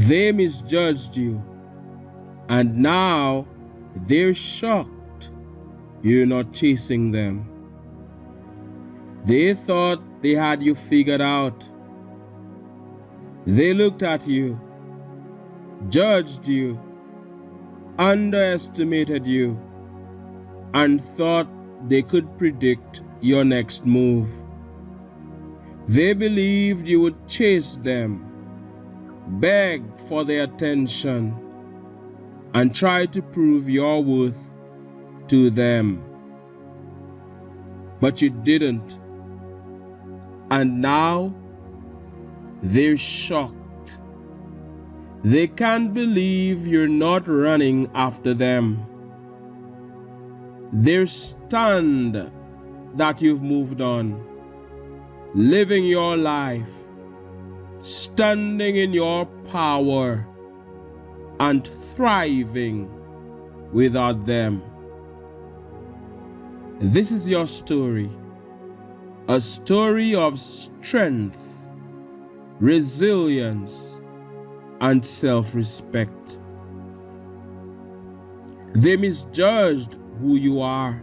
They misjudged you, and now they're shocked you're not chasing them. They thought they had you figured out. They looked at you, judged you, underestimated you, and thought they could predict your next move. They believed you would chase them, beg for their attention, and try to prove your worth to them. But you didn't. And now they're shocked. They can't believe you're not running after them. They're stunned that you've moved on, living your life, standing in your power, and thriving without them. This is your story, a story of strength, resilience, and self-respect. They misjudged who you are.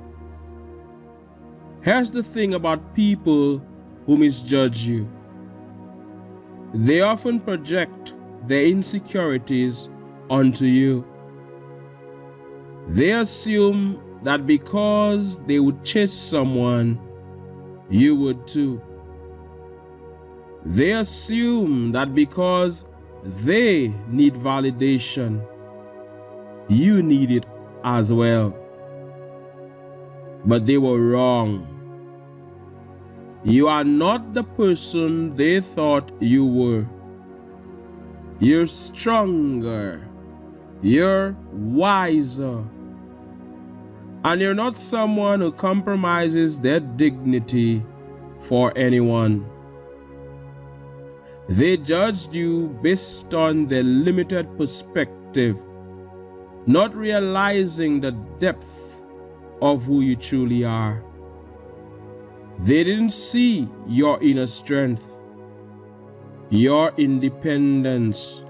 Here's the thing about people who misjudge you. They often project their insecurities onto you. They assume that because they would chase someone, you would too. They assume that because they need validation, you need it as well. But they were wrong. You are not the person they thought you were. You're stronger. You're wiser. And you're not someone who compromises their dignity for anyone. They judged you based on their limited perspective, not realizing the depth of who you truly are. They didn't see your inner strength, your independence,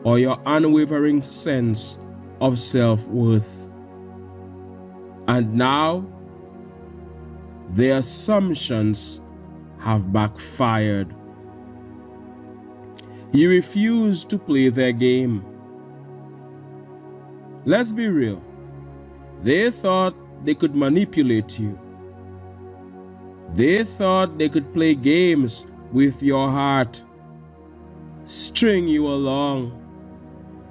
or your unwavering sense of self-worth. And now, their assumptions have backfired. You refuse to play their game. Let's be real. They thought they could manipulate you. They thought they could play games with your heart, string you along,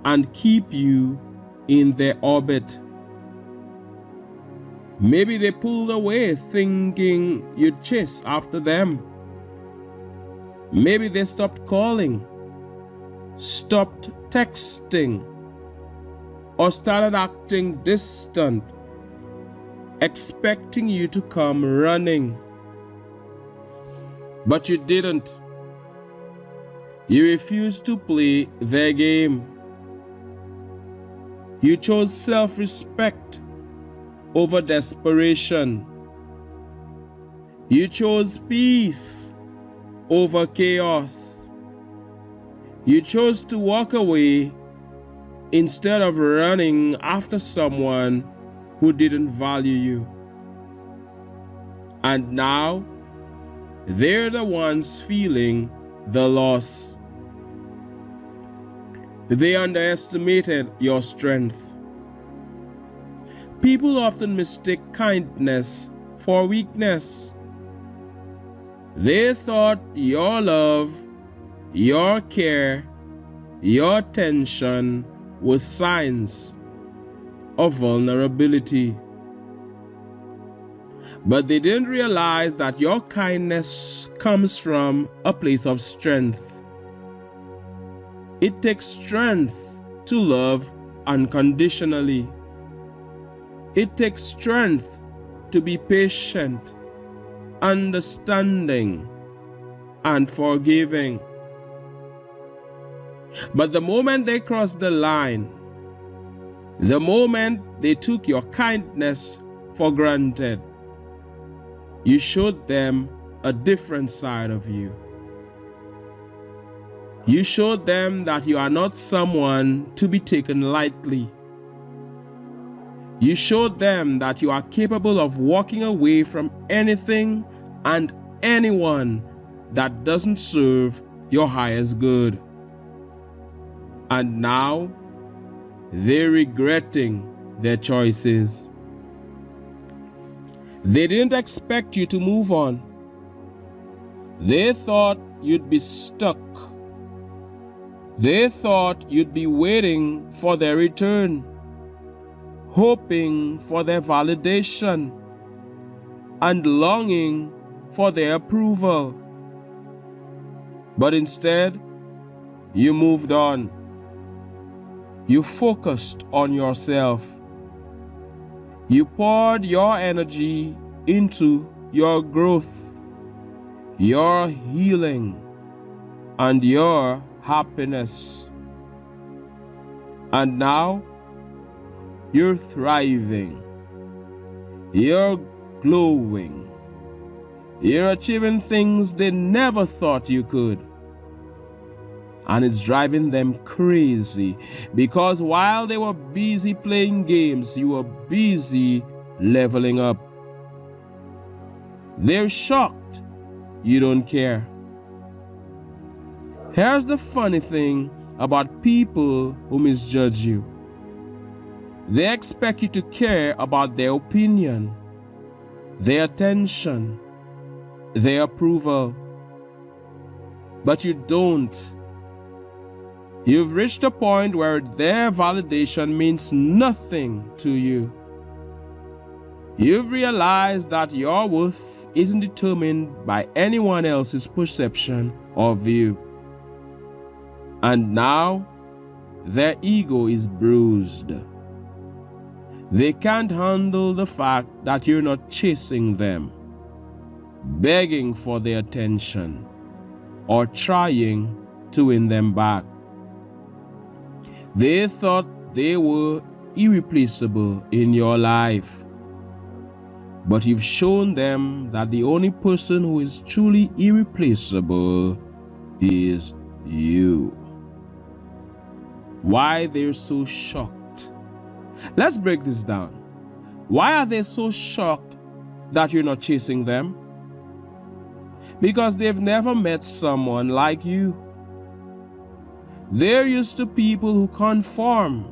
and keep you in their orbit. Maybe they pulled away thinking you'd chase after them. Maybe they stopped calling, stopped texting, or started acting distant, expecting you to come running. But you didn't. You refused to play their game. You chose self-respect over desperation. You chose peace over chaos. You chose to walk away instead of running after someone who didn't value you. And now, they're the ones feeling the loss. They underestimated your strength. People often mistake kindness for weakness. They thought your love, your care, your attention were signs of vulnerability. But they didn't realize that your kindness comes from a place of strength. It takes strength to love unconditionally. It takes strength to be patient, understanding, and forgiving. But the moment they crossed the line, the moment they took your kindness for granted, you showed them a different side of you. You showed them that you are not someone to be taken lightly. You showed them that you are capable of walking away from anything and anyone that doesn't serve your highest good. And now, they're regretting their choices. They didn't expect you to move on. They thought you'd be stuck. They thought you'd be waiting for their return, hoping for their validation, and longing for their approval. But instead, you moved on. You focused on yourself. You poured your energy into your growth, your healing, and your happiness. And now, you're thriving. You're glowing. You're achieving things they never thought you could. And it's driving them crazy because while they were busy playing games, you were busy leveling up. They're shocked you don't care. Here's the funny thing about people who misjudge you. They expect you to care about their opinion, their attention, their approval. But you don't. You've reached a point where their validation means nothing to you. You've realized that your worth isn't determined by anyone else's perception of you. And now, their ego is bruised. They can't handle the fact that you're not chasing them, begging for their attention, or trying to win them back. They thought they were irreplaceable in your life, but you've shown them that the only person who is truly irreplaceable is you. Why they're so shocked? Let's break this down. Why are they so shocked that you're not chasing them? Because they've never met someone like you. They're used to people who conform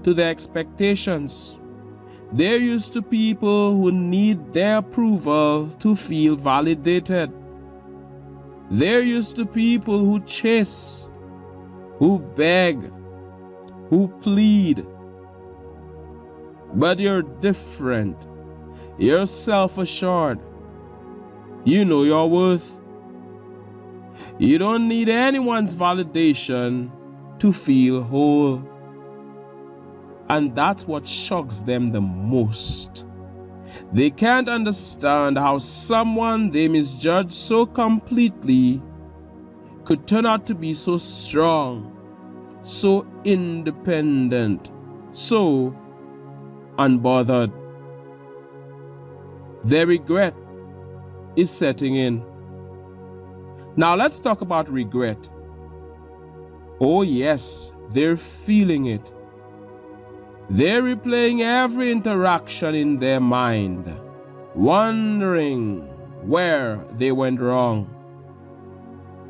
to their expectations. They're used to people who need their approval to feel validated. They're used to people who chase, who beg, who plead. But you're different. You're self-assured. You know your worth. You don't need anyone's validation to feel whole. And that's what shocks them the most. They can't understand how someone they misjudged so completely could turn out to be so strong, so independent, so unbothered. Their regret is setting in. Now let's talk about regret. Oh yes, they're feeling it. They're replaying every interaction in their mind, wondering where they went wrong.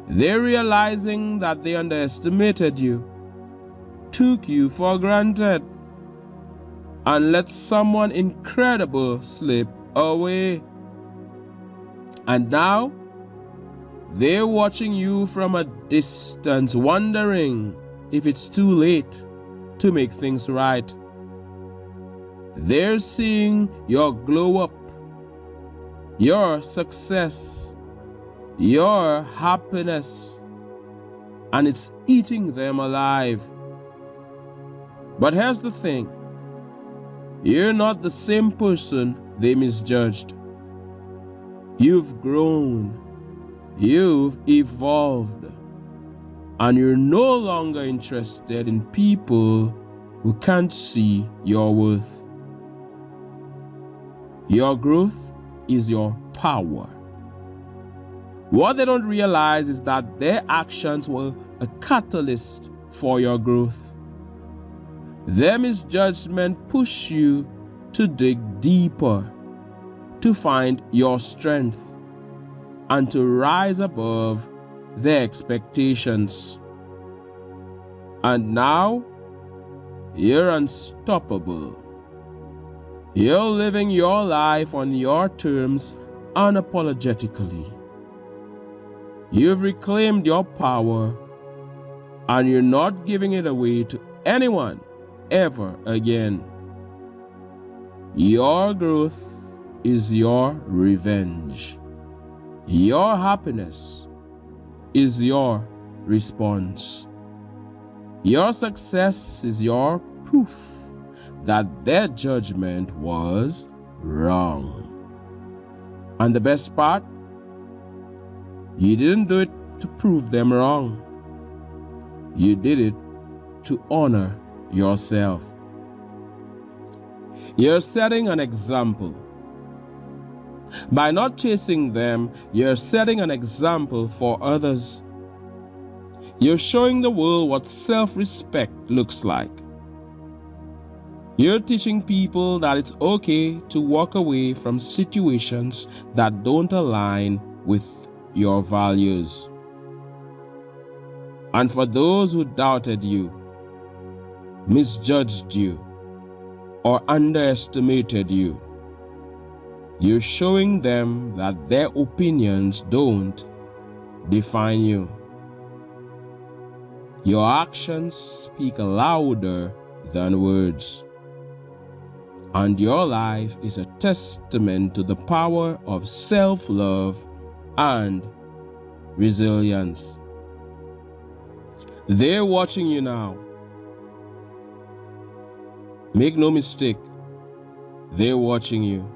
They're realizing that they underestimated you, took you for granted, and let someone incredible slip away. And now, they're watching you from a distance, wondering if it's too late to make things right. They're seeing your glow up, your success, your happiness, and it's eating them alive. But here's the thing. You're not the same person they misjudged. You've grown. You've evolved, and you're no longer interested in people who can't see your worth. Your growth is your power. What they don't realize is that their actions were a catalyst for your growth. Their misjudgment pushed you to dig deeper, to find your strength, and to rise above their expectations. And now, you're unstoppable. You're living your life on your terms unapologetically. You've reclaimed your power, and you're not giving it away to anyone ever again. Your growth is your revenge. Your happiness is your response. Your success is your proof that their judgment was wrong. And the best part, you didn't do it to prove them wrong. You did it to honor yourself. You're setting an example. By not chasing them, you're setting an example for others. You're showing the world what self-respect looks like. You're teaching people that it's okay to walk away from situations that don't align with your values. And for those who doubted you, misjudged you, or underestimated you, you're showing them that their opinions don't define you. Your actions speak louder than words, and your life is a testament to the power of self-love and resilience. They're watching you now. Make no mistake, they're watching you.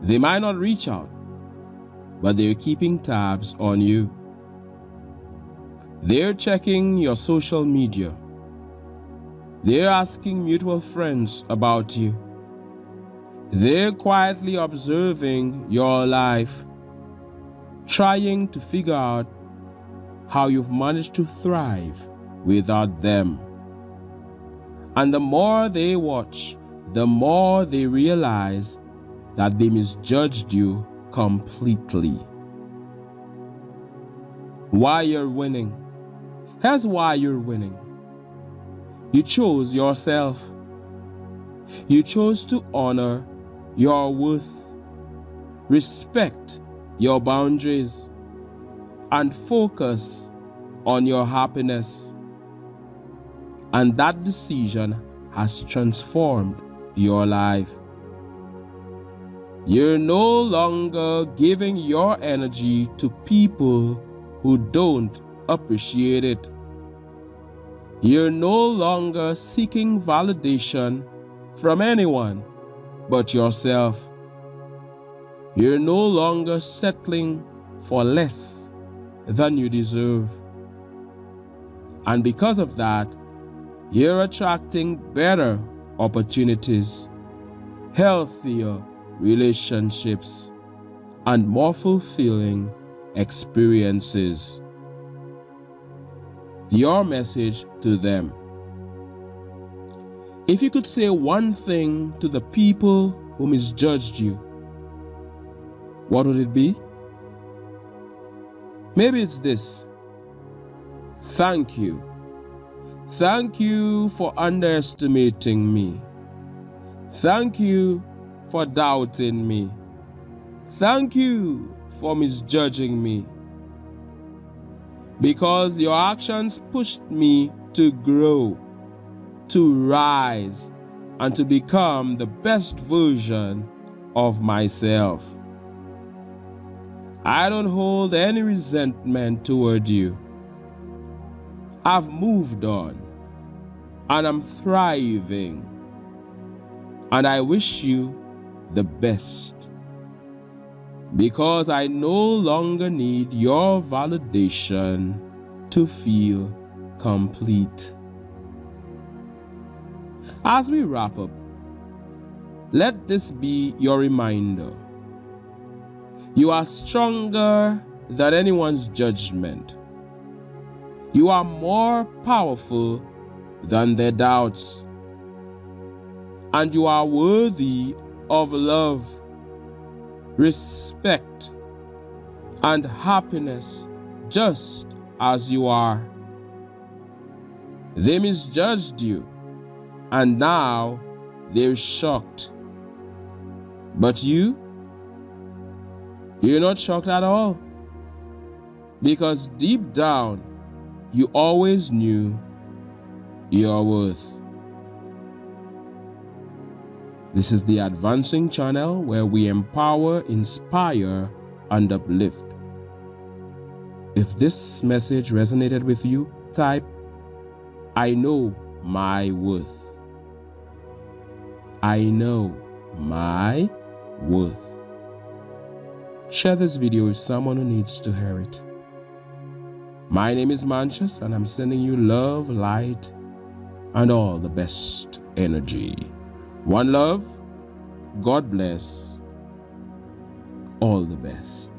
They might not reach out, but they're keeping tabs on you. They're checking your social media. They're asking mutual friends about you. They're quietly observing your life, trying to figure out how you've managed to thrive without them. And the more they watch, the more they realize that they misjudged you completely. Why you're winning? Here's why you're winning. You chose yourself. You chose to honor your worth, respect your boundaries, and focus on your happiness. And that decision has transformed your life. You're no longer giving your energy to people who don't appreciate it. You're no longer seeking validation from anyone but yourself. You're no longer settling for less than you deserve. And because of that, you're attracting better opportunities, healthier relationships, and more fulfilling experiences. Your message to them. If you could say one thing to the people who misjudged you, what would it be? Maybe it's this: thank you. Thank you for underestimating me. Thank you for doubting me. Thank you for misjudging me. Because your actions pushed me to grow, to rise, and to become the best version of myself. I don't hold any resentment toward you. I've moved on, and I'm thriving, and I wish you the best, because I no longer need your validation to feel complete. As we wrap up, let this be your reminder. You are stronger than anyone's judgment. You are more powerful than their doubts. And you are worthy of love, respect, and happiness just as you are. They misjudged you, and now they're shocked. But you're not shocked at all, because deep down, you always knew your worth. This is the Advancing channel where we empower, inspire, and uplift. If this message resonated with you, type, I know my worth. I know my worth. Share this video with someone who needs to hear it. My name is Mantius, and I'm sending you love, light, and all the best energy. One love, God bless, all the best.